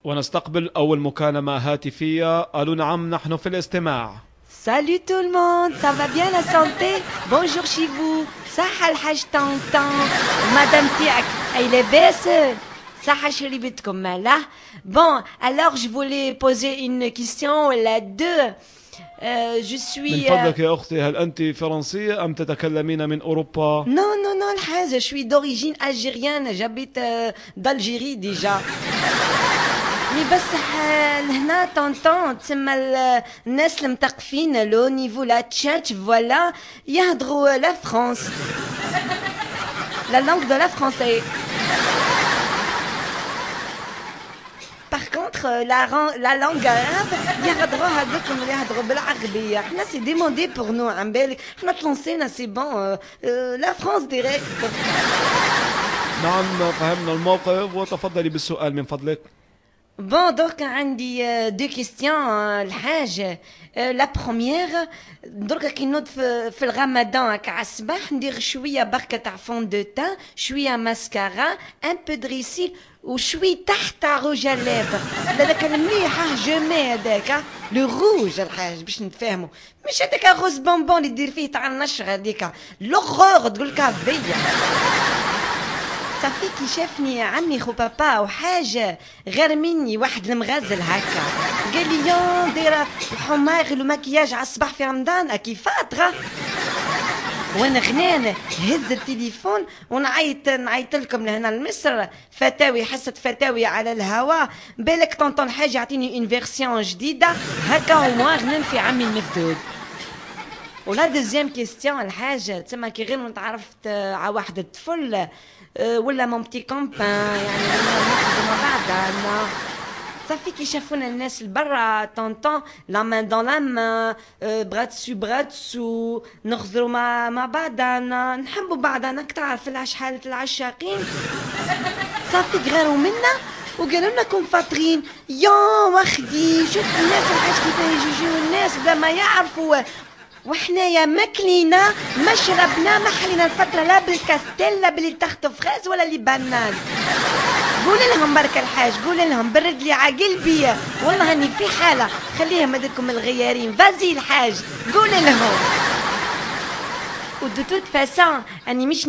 ونستقبل أول مكالمة هاتفية. ألو نعم، نحن في الاستماع. Salut tout le monde, ça va bien la santé? Bonjour chez vous. صحة الحاج طنطن مدام تاعك أي لاباس؟ صحة شريبتكم ماله؟ Bon, alors je voulais poser une question ولا deux. Je suis... من فضلك يا أختي، هل أنت فرنسية أم تتكلمين من أوروبا؟ Non, non, non, الحاج, je suis d'origine algérienne, j'habite d'Algérie déjà. مي بصح لهنا طونطون تسمى الناس المثقفين لو نيفو لا تشاتش فوالا يهضروا لا فرانس لا لانغ دو لا فرونسي. باغ كونطخ لا لانغ عرب يهضروا هذوك اللي يهضروا بالعربيه. حنا سي ديموندي بور نو، عم بالك حنا تلونسينا سي بون لا فرانس ديريكت. نعم فهمنا الموقف، وتفضلي بالسؤال من فضلك. Bon, donc, عندي deux questions. الحاج la première دركا كي نوض في الغمضان هكا على الصباح ندير شويه بركه تاع فون دو تان، شويه ماسكارا، ان بو دريسيل وشوي تحت روج ليفر. هذاك المليح جو مي هذاك لو روج الحاج باش نتفاهموا، مش هذاك غوز بونبون اللي دير فيه تاع النشر هذيك لوغور تقول لك بيا. صافي كي شافني عمي خو بابا وحاجه غير مني واحد المغازل هكا قال لي يا دايره الحماغ المكياج على الصباح في رمضان كي فاطره. وانا غنان هز التليفون ونعيط لكم لهنا لمصر فتاوي، حصه فتاوي على الهوا. بالك طونطون حاجه يعطيني اون فيرسيون جديده هكا وما غنان في عمي المفدود. ولا دوزيام كيستيون الحاجه تسمى كي غير تعرفت على واحد الطفل ولا مون بتي كومبان يعني نخدموا مع بعضنا. صافي كي شافونا الناس البرا طونطون لا مان دون لا مان براتسو نخزروا مع بعضنا نحبوا بعضنا تعرف العشحالة العشاقين. صافي غيروا منا وقالوا لنا كون فاطرين يا واخدي شوف الناس الحاج كيفاه يجيو الناس بلا ما يعرفوا، وحنايا ماكلينا ما شربنا ما حلينا الفتره لا بالكاستيل لا باللي تحت فراز ولا لي بانان. قول لهم برك الحاج، قول لهم برد لي على قلبي والله اني في حاله، خليهم هذوكم الغيارين فازي الحاج قول لهم. ودو توت فاسون اني مش